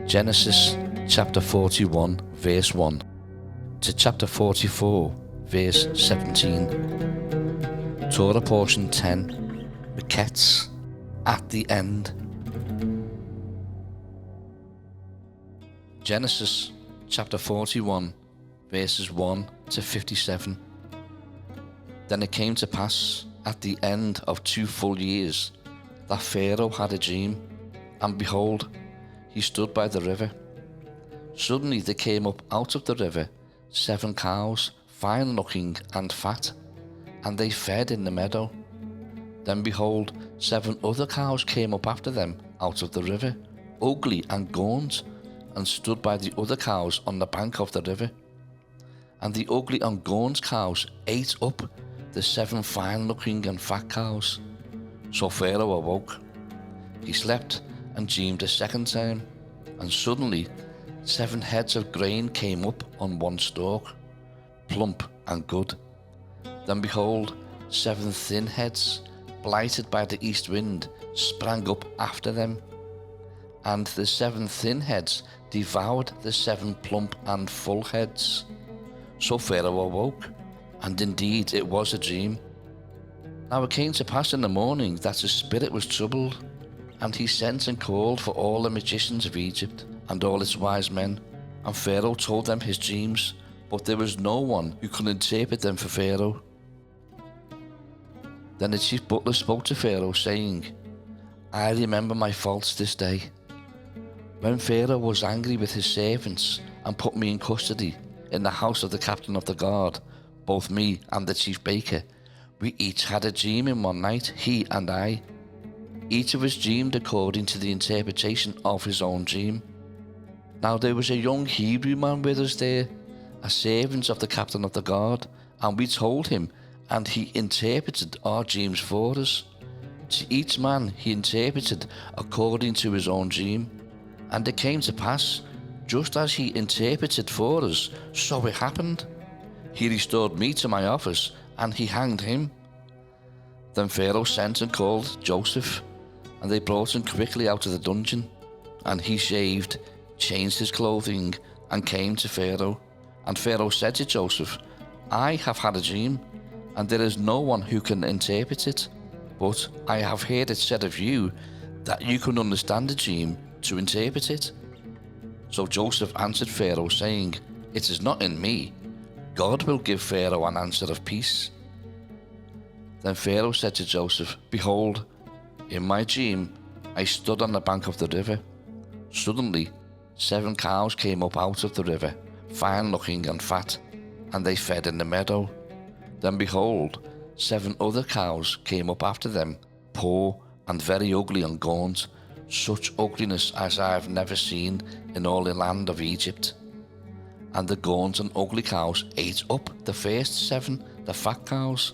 Genesis chapter 41 verse 1 to chapter 44 verse 17. Torah Portion 10, Miketz, at the end. Genesis chapter 41 verses 1 to 57. Then it came to pass at the end of 2 full years that Pharaoh had a dream, and behold, he stood by the river. Suddenly there came up out of the river 7 cows, fine looking and fat, and they fed in the meadow. Then behold, 7 other cows came up after them out of the river, ugly and gaunt, and stood by the other cows on the bank of the river. And the ugly and gaunt cows ate up the 7 fine looking and fat cows. So Pharaoh awoke. He slept and dreamed a second time, and suddenly 7 heads of grain came up on one stalk, plump and good. Then behold, 7 thin heads, blighted by the east wind, sprang up after them. And the 7 thin heads devoured the 7 plump and full heads. So Pharaoh awoke, and indeed it was a dream. Now it came to pass in the morning that his spirit was troubled, and he sent and called for all the magicians of Egypt and all its wise men. And Pharaoh told them his dreams, but there was no one who could interpret them for Pharaoh. Then the chief butler spoke to Pharaoh, saying, I remember my faults this day. When Pharaoh was angry with his servants and put me in custody in the house of the captain of the guard, both me and the chief baker, we each had a dream in one night, he and I. Each of us dreamed according to the interpretation of his own dream. Now there was a young Hebrew man with us there, a servant of the captain of the guard, and we told him, and he interpreted our dreams for us. To each man he interpreted according to his own dream. And it came to pass, just as he interpreted for us, so it happened. He restored me to my office, and he hanged him. Then Pharaoh sent and called Joseph, and they brought him quickly out of the dungeon. And he shaved, changed his clothing, and came to Pharaoh. And Pharaoh said to Joseph, I have had a dream, and there is no one who can interpret it. But I have heard it said of you that you can understand the dream to interpret it. So Joseph answered Pharaoh, saying, It is not in me. God will give Pharaoh an answer of peace. Then Pharaoh said to Joseph, Behold, in my dream I stood on the bank of the river. Suddenly 7 cows came up out of the river, fine looking and fat, and they fed in the meadow. Then behold, 7 other cows came up after them, poor and very ugly and gaunt, such ugliness as I have never seen in all the land of Egypt. And the gaunt and ugly cows ate up the first 7, the fat cows.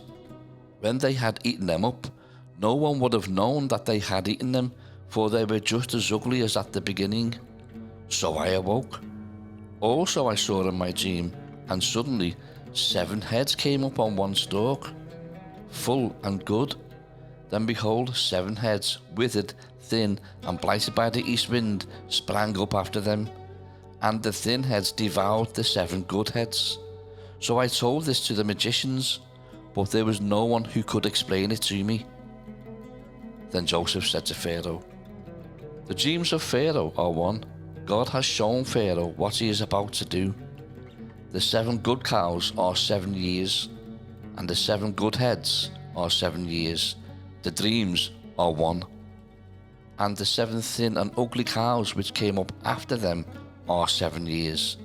When they had eaten them up, no one would have known that they had eaten them, for they were just as ugly as at the beginning. So I awoke. Also I saw in my dream, and suddenly 7 heads came up on one stalk, full and good. Then behold, 7 heads, withered, thin, and blighted by the east wind, sprang up after them. And the thin heads devoured the 7 good heads. So I told this to the magicians, but there was no one who could explain it to me. Then Joseph said to Pharaoh, The dreams of Pharaoh are one. God has shown Pharaoh what he is about to do. The 7 good cows are 7 years, and the 7 good heads are 7 years. The dreams are one. And the 7 thin and ugly cows which came up after them are 7 years,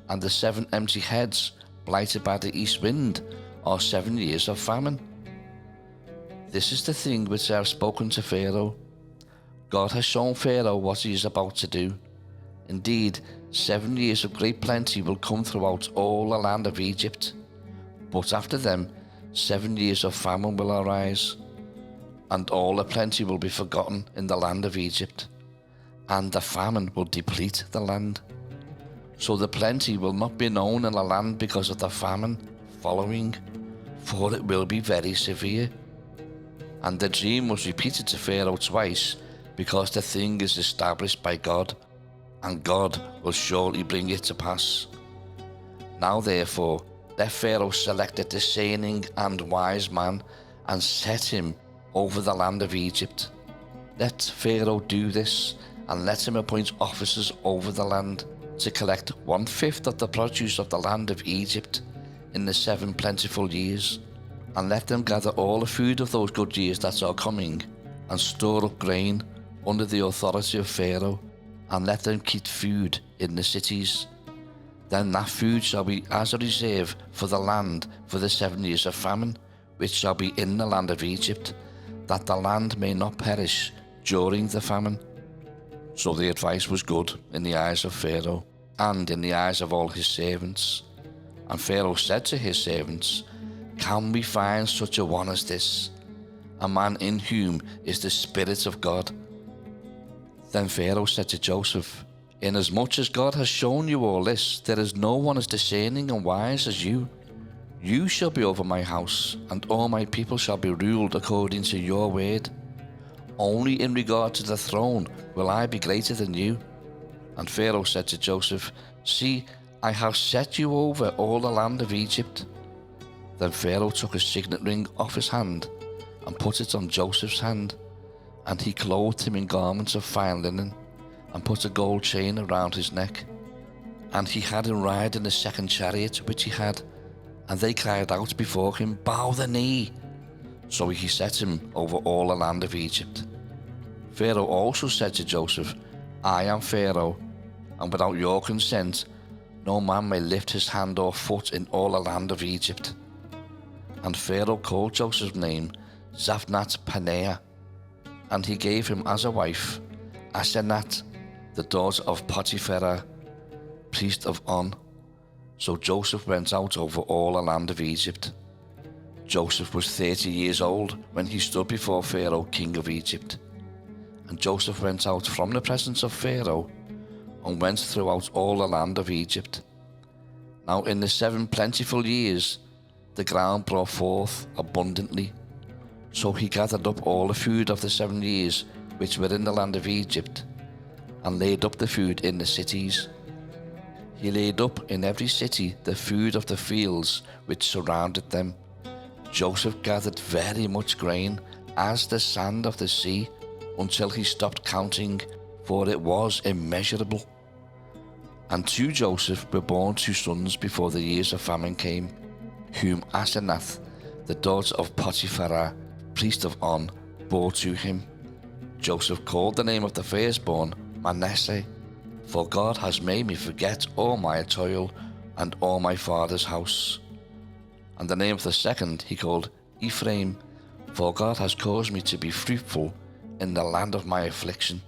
and the 7 empty heads, blighted by the east wind, are 7 years of famine. This is the thing which I have spoken to Pharaoh. God has shown Pharaoh what he is about to do. Indeed, 7 years of great plenty will come throughout all the land of Egypt, but after them 7 years of famine will arise, and all the plenty will be forgotten in the land of Egypt, and the famine will deplete the land. So the plenty will not be known in the land because of the famine following, for it will be very severe. And the dream was repeated to Pharaoh twice, because the thing is established by God, and God will surely bring it to pass. Now therefore, let Pharaoh select a discerning and wise man, and set him over the land of Egypt. Let Pharaoh do this, and let him appoint officers over the land, to collect 1/5 of the produce of the land of Egypt in the 7 plentiful years. And let them gather all the food of those good years that are coming, and store up grain under the authority of Pharaoh, and let them keep food in the cities. Then that food shall be as a reserve for the land for the 7 years of famine, which shall be in the land of Egypt, that the land may not perish during the famine. So the advice was good in the eyes of Pharaoh, and in the eyes of all his servants. And Pharaoh said to his servants, "Can we find such a one as this, a man in whom is the Spirit of God?" Then Pharaoh said to Joseph, "Inasmuch as God has shown you all this, there is no one as discerning and wise as you. You shall be over my house, and all my people shall be ruled according to your word. Only in regard to the throne will I be greater than you." And Pharaoh said to Joseph, "See, I have set you over all the land of Egypt." Then Pharaoh took a signet ring off his hand, and put it on Joseph's hand, and he clothed him in garments of fine linen, and put a gold chain around his neck. And he had him ride in the 2nd chariot which he had, and they cried out before him, "Bow the knee." So he set him over all the land of Egypt. Pharaoh also said to Joseph, "I am Pharaoh, and without your consent no man may lift his hand or foot in all the land of Egypt." And Pharaoh called Joseph's name Zaphnath-Paneah, and he gave him as a wife Asenath, the daughter of Potiphar, priest of On. So Joseph went out over all the land of Egypt. Joseph was 30 years old when he stood before Pharaoh, king of Egypt. And Joseph went out from the presence of Pharaoh, and went throughout all the land of Egypt. Now in the 7 plentiful years the ground brought forth abundantly. So he gathered up all the food of the 7 years which were in the land of Egypt, and laid up the food in the cities. He laid up in every city the food of the fields which surrounded them. Joseph gathered very much grain, as the sand of the sea, until he stopped counting, for it was immeasurable. And to Joseph were born 2 sons before the years of famine came, whom Asenath, the daughter of Potiphar, priest of On, bore to him. Joseph called the name of the firstborn Manasseh, for God has made me forget all my toil and all my father's house. And the name of the second he called Ephraim, for God has caused me to be fruitful in the land of my affliction.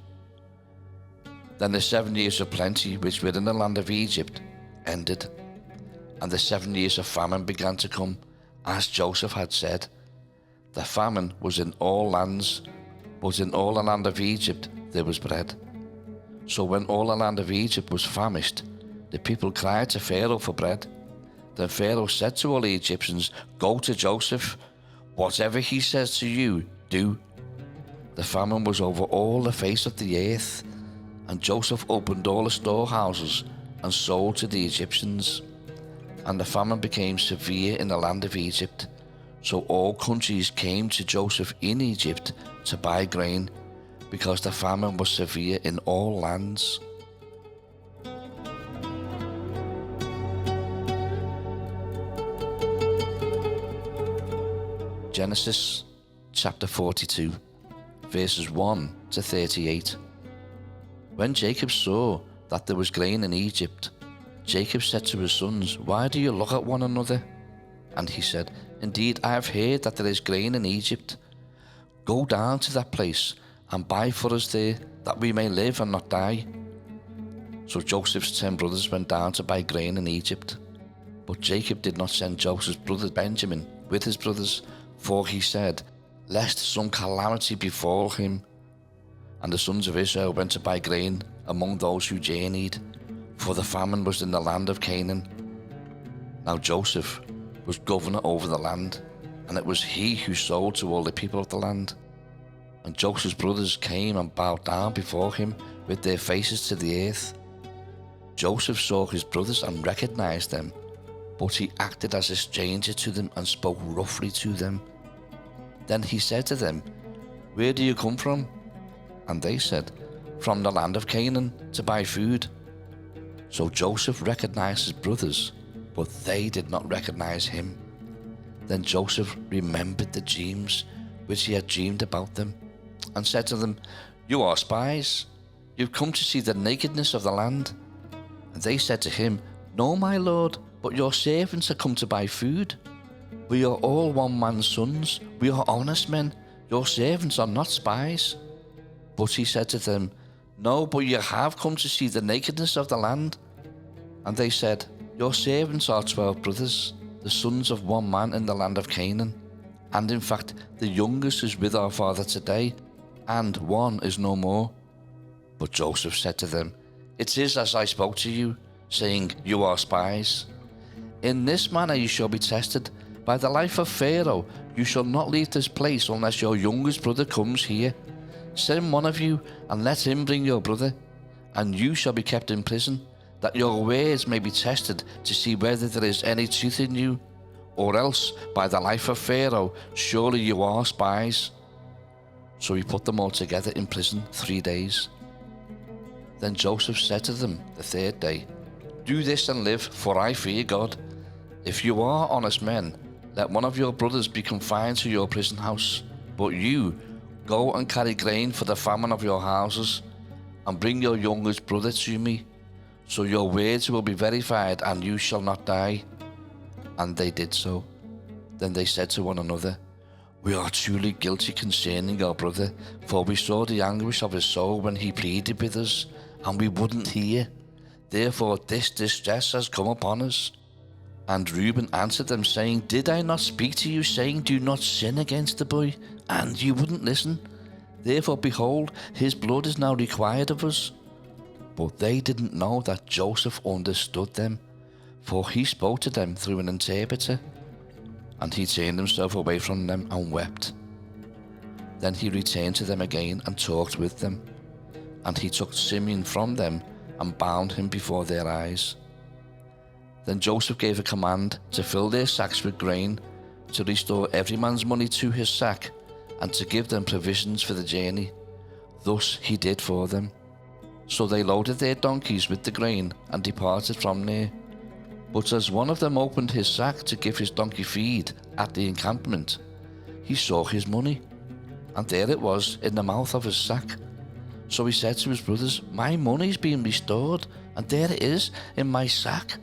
Then the 7 years of plenty which were in the land of Egypt ended, and the 7 years of famine began to come, as Joseph had said. The famine was in all lands, but in all the land of Egypt there was bread. So when all the land of Egypt was famished, the people cried to Pharaoh for bread. Then Pharaoh said to all the Egyptians, "Go to Joseph, whatever he says to you, do." The famine was over all the face of the earth, and Joseph opened all the storehouses and sold to the Egyptians. And the famine became severe in the land of Egypt, so all countries came to Joseph in Egypt to buy grain, because the famine was severe in all lands. Genesis chapter 42, verses 1 to 38. When Jacob saw that there was grain in Egypt, Jacob said to his sons, "Why do you look at one another?" And he said, "Indeed, I have heard that there is grain in Egypt. Go down to that place and buy for us there, that we may live and not die." So Joseph's 10 brothers went down to buy grain in Egypt. But Jacob did not send Joseph's brother Benjamin with his brothers, for he said, "Lest some calamity befall him." And the sons of Israel went to buy grain among those who journeyed, for the famine was in the land of Canaan. Now Joseph was governor over the land, and it was he who sold to all the people of the land. And Joseph's brothers came and bowed down before him with their faces to the earth. Joseph saw his brothers and recognized them, but he acted as a stranger to them and spoke roughly to them. Then he said to them, "Where do you come from?" And they said, "From the land of Canaan, to buy food." So Joseph recognized his brothers, but they did not recognize him. Then Joseph remembered the dreams which he had dreamed about them, and said to them, "You are spies. You've come to see the nakedness of the land." And they said to him, "No, my lord, but your servants have come to buy food. We are all one man's sons. We are honest men. Your servants are not spies." But he said to them, "No, but you have come to see the nakedness of the land." And they said, "Your servants are 12 brothers, the sons of one man in the land of Canaan. And in fact, the youngest is with our father today, and one is no more." But Joseph said to them, "It is as I spoke to you, saying, 'You are spies.' In this manner you shall be tested. By the life of Pharaoh, you shall not leave this place unless your youngest brother comes here. Send one of you, and let him bring your brother, and you shall be kept in prison, that your words may be tested to see whether there is any truth in you. Or else, by the life of Pharaoh, surely you are spies." So he put them all together in prison 3 days. Then Joseph said to them the 3rd day, "Do this and live, for I fear God. If you are honest men, let one of your brothers be confined to your prison house. But you, go and carry grain for the famine of your houses, and bring your youngest brother to me, so your words will be verified, and you shall not die." And they did so. Then they said to one another, "We are truly guilty concerning our brother, for we saw the anguish of his soul when he pleaded with us, and we wouldn't hear. Therefore this distress has come upon us." And Reuben answered them, saying, "Did I not speak to you, saying, 'Do not sin against the boy'? And you wouldn't listen. Therefore, behold, his blood is now required of us." But they didn't know that Joseph understood them, for he spoke to them through an interpreter. And he turned himself away from them and wept. Then he returned to them again and talked with them. And he took Simeon from them and bound him before their eyes. Then Joseph gave a command to fill their sacks with grain, to restore every man's money to his sack, and to give them provisions for the journey. Thus he did for them. So they loaded their donkeys with the grain and departed from there. But as one of them opened his sack to give his donkey feed at the encampment, he saw his money, and there it was in the mouth of his sack. So he said to his brothers, "My money's been restored, and there it is in my sack."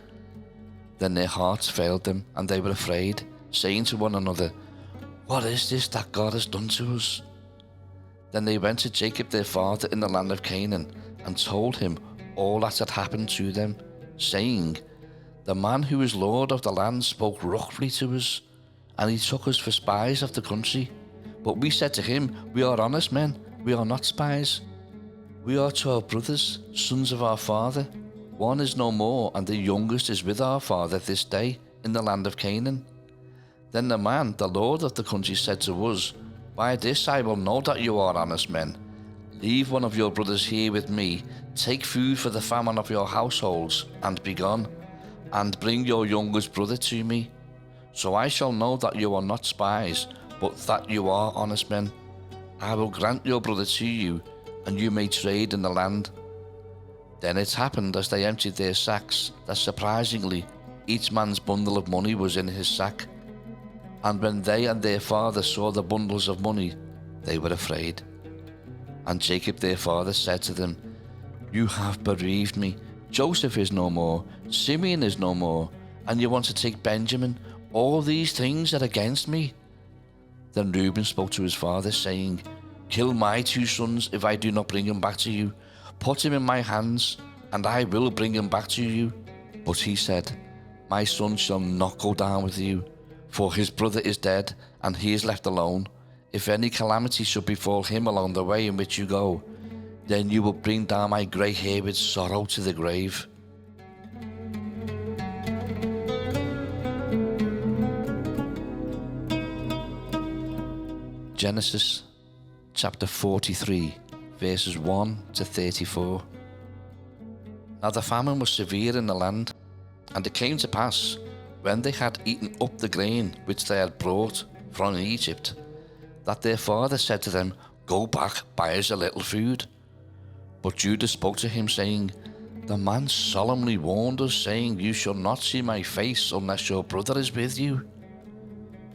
Then their hearts failed them, and they were afraid, saying to one another, "What is this that God has done to us?" Then they went to Jacob their father in the land of Canaan, and told him all that had happened to them, saying, "The man who is lord of the land spoke roughly to us, and he took us for spies of the country. But we said to him, 'We are honest men, we are not spies. We are 12 brothers, sons of our father. One is no more, and the youngest is with our father this day in the land of Canaan.' Then the man, the lord of the country, said to us, 'By this I will know that you are honest men. Leave one of your brothers here with me, take food for the famine of your households, and be gone, and bring your youngest brother to me. So I shall know that you are not spies, but that you are honest men. I will grant your brother to you, and you may trade in the land.' Then it happened as they emptied their sacks, that surprisingly each man's bundle of money was in his sack. And when they and their father saw the bundles of money, they were afraid. And Jacob their father said to them, 'You have bereaved me. Joseph is no more, Simeon is no more, and you want to take Benjamin. All these things are against me.' Then Reuben spoke to his father, saying, 'Kill my 2 sons if I do not bring him back to you. Put him in my hands, and I will bring him back to you.' But he said, 'My son shall not go down with you, for his brother is dead, and he is left alone. If any calamity should befall him along the way in which you go, then you will bring down my grey hair with sorrow to the grave.'" Genesis chapter 43, verses 1 to 34. Now the famine was severe in the land, and it came to pass, when they had eaten up the grain which they had brought from Egypt, that their father said to them, Go back, buy us a little food. But Judah spoke to him, saying, The man solemnly warned us, saying, You shall not see my face unless your brother is with you.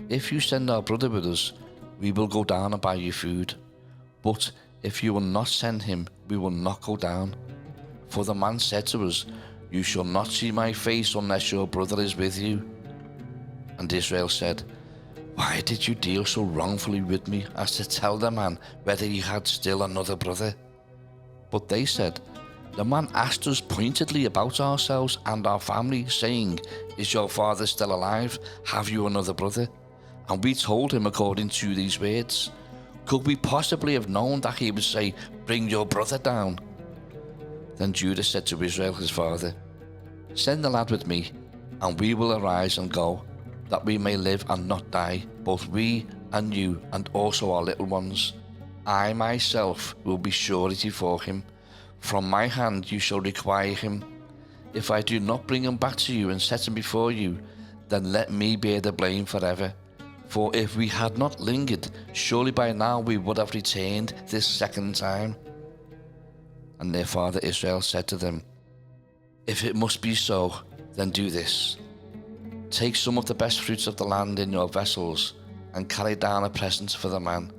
If you send our brother with us, we will go down and buy you food. But if you will not send him, we will not go down. For the man said to us, You shall not see my face unless your brother is with you. And Israel said, Why did you deal so wrongfully with me as to tell the man whether he had still another brother? But they said, The man asked us pointedly about ourselves and our family, saying, Is your father still alive? Have you another brother? And we told him according to these words. Could we possibly have known that he would say, Bring your brother down? Then Judah said to Israel his father, Send the lad with me, and we will arise and go, that we may live and not die, both we and you, and also our little ones. I myself will be surety for him. From my hand you shall require him. If I do not bring him back to you and set him before you, then let me bear the blame forever. For if we had not lingered, surely by now we would have returned this second time. And their father Israel said to them, If it must be so, then do this. Take some of the best fruits of the land in your vessels, and carry down a present for the man,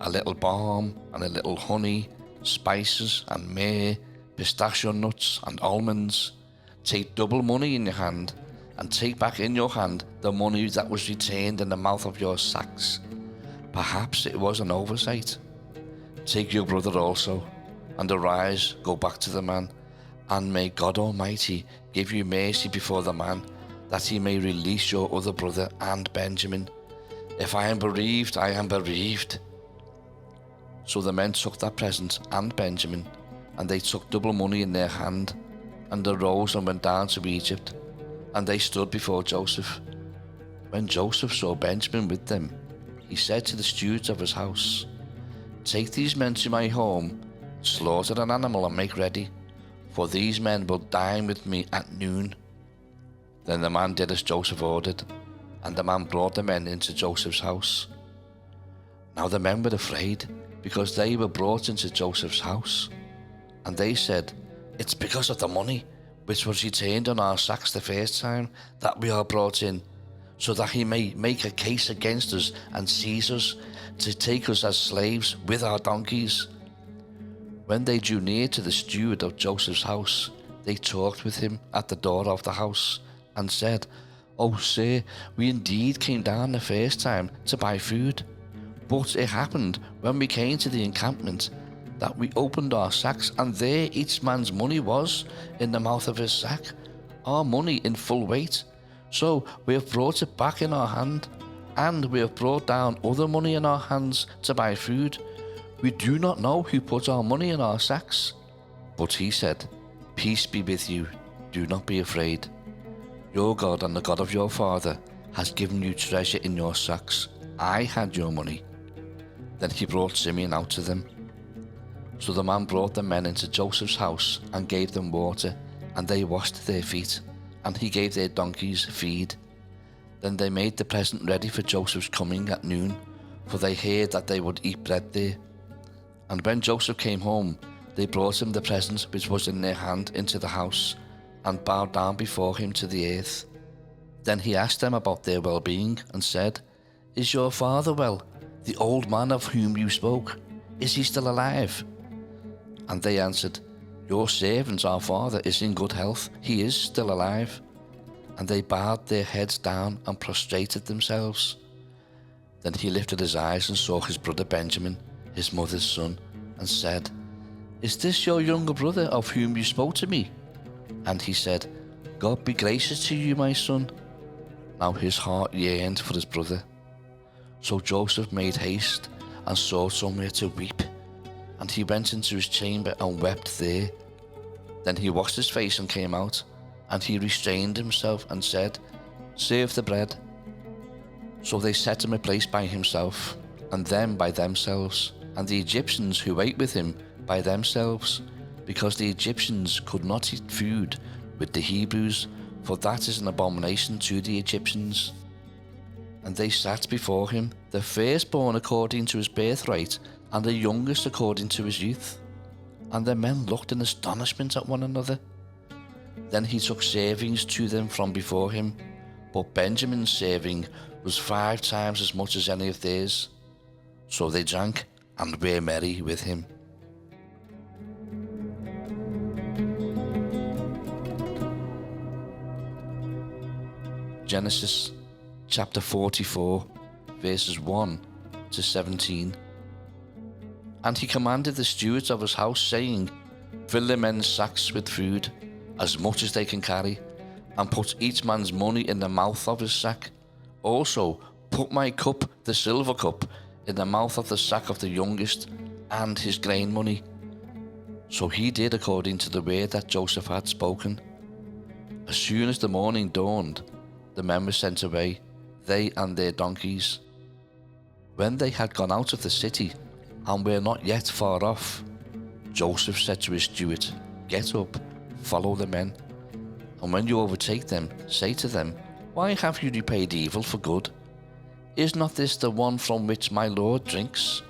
a little balm and a little honey, spices and myrrh, pistachio nuts and almonds. Take double money in your hand, and take back in your hand the money that was retained in the mouth of your sacks. Perhaps it was an oversight. Take your brother also, and arise, go back to the man, and may God Almighty give you mercy before the man, that he may release your other brother and Benjamin. If I am bereaved, I am bereaved. So the men took that present and Benjamin, and they took double money in their hand, and arose and went down to Egypt. And they stood before Joseph. When Joseph saw Benjamin with them, he said to the stewards of his house, Take these men to my home, slaughter an animal and make ready, for these men will dine with me at noon. Then the man did as Joseph ordered, and the man brought the men into Joseph's house. Now the men were afraid, because they were brought into Joseph's house. And they said, It's because of the money which was retained on our sacks the first time that we are brought in, so that he may make a case against us and seize us, to take us as slaves with our donkeys. When they drew near to the steward of Joseph's house, they talked with him at the door of the house, and said, Oh, sir, we indeed came down the first time to buy food. But it happened, when we came to the encampment, that we opened our sacks, and there each man's money was in the mouth of his sack, our money in full weight. So we have brought it back in our hand, and we have brought down other money in our hands to buy food. We do not know who put our money in our sacks. But he said, Peace be with you, do not be afraid. Your God and the God of your father has given you treasure in your sacks. I had your money. Then he brought Simeon out to them. So the man brought the men into Joseph's house and gave them water, and they washed their feet, and he gave their donkeys feed. Then they made the present ready for Joseph's coming at noon, for they heard that they would eat bread there. And when Joseph came home, they brought him the present which was in their hand into the house, and bowed down before him to the earth. Then he asked them about their well-being, and said, Is your father well, the old man of whom you spoke? Is he still alive? And they answered, Your servant, our father, is in good health. He is still alive. And they bowed their heads down and prostrated themselves. Then he lifted his eyes and saw his brother Benjamin, his mother's son, and said, Is this your younger brother of whom you spoke to me? And he said, God be gracious to you, my son. Now his heart yearned for his brother. So Joseph made haste and sought somewhere to weep. And he went into his chamber and wept there. Then he washed his face and came out, and he restrained himself and said, Serve the bread. So they set him a place by himself, and them by themselves. and the Egyptians who ate with him by themselves, because the Egyptians could not eat food with the Hebrews, for that is an abomination to the Egyptians. And they sat before him, the firstborn according to his birthright, and the youngest according to his youth. And the men looked in astonishment at one another. Then he took servings to them from before him, but Benjamin's serving was 5 times as much as any of theirs. So they drank and were merry with him. Genesis chapter 44, verses 1 to 17. And he commanded the stewards of his house, saying, Fill the men's sacks with food, as much as they can carry, and put each man's money in the mouth of his sack. Also put my cup, the silver cup, in the mouth of the sack of the youngest, and his grain money. So he did according to the word that Joseph had spoken. As soon as the morning dawned, the men were sent away, they and their donkeys. When they had gone out of the city, and were not yet far off, Joseph said to his steward, Get up, follow the men, and when you overtake them, say to them, Why have you repaid evil for good? Is not this the one from which my Lord drinks,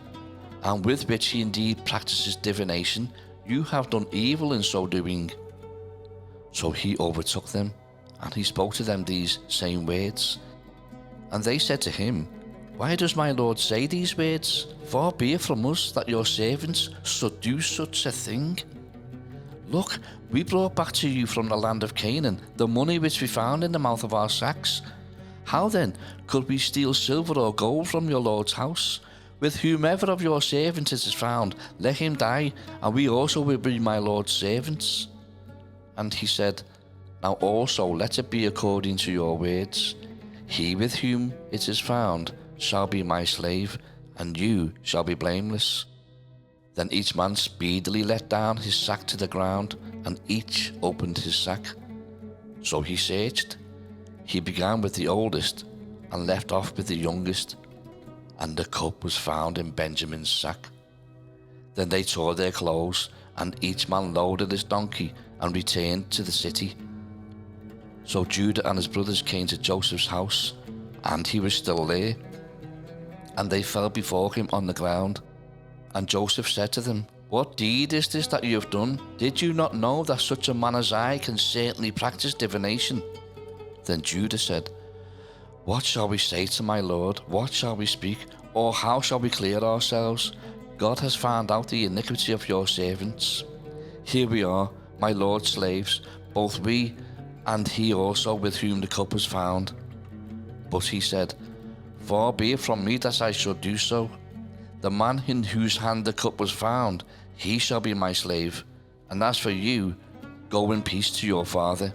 and with which he indeed practices divination? You have done evil in so doing. So he overtook them, and he spoke to them these same words. And they said to him, Why does my Lord say these words? Far be it from us that your servants should do such a thing. Look, we brought back to you from the land of Canaan the money which we found in the mouth of our sacks. How then could we steal silver or gold from your Lord's house? With whomever of your servants it is found, let him die, and we also will be my Lord's servants. And he said, Now also let it be according to your words. He with whom it is found shall be my slave, and you shall be blameless. Then each man speedily let down his sack to the ground, and each opened his sack. So he searched. He began with the oldest, and left off with the youngest, and the cup was found in Benjamin's sack. Then they tore their clothes, and each man loaded his donkey, and returned to the city. So Judah and his brothers came to Joseph's house, and he was still there. And they fell before him on the ground. And Joseph said to them, What deed is this that you have done? Did you not know that such a man as I can certainly practice divination? Then Judah said, What shall we say to my Lord? What shall we speak? Or how shall we clear ourselves? God has found out the iniquity of your servants. Here we are, my Lord's slaves, both we and he also with whom the cup was found. But he said, Far be it from me that I should do so. The man in whose hand the cup was found, he shall be my slave. And as for you, go in peace to your father.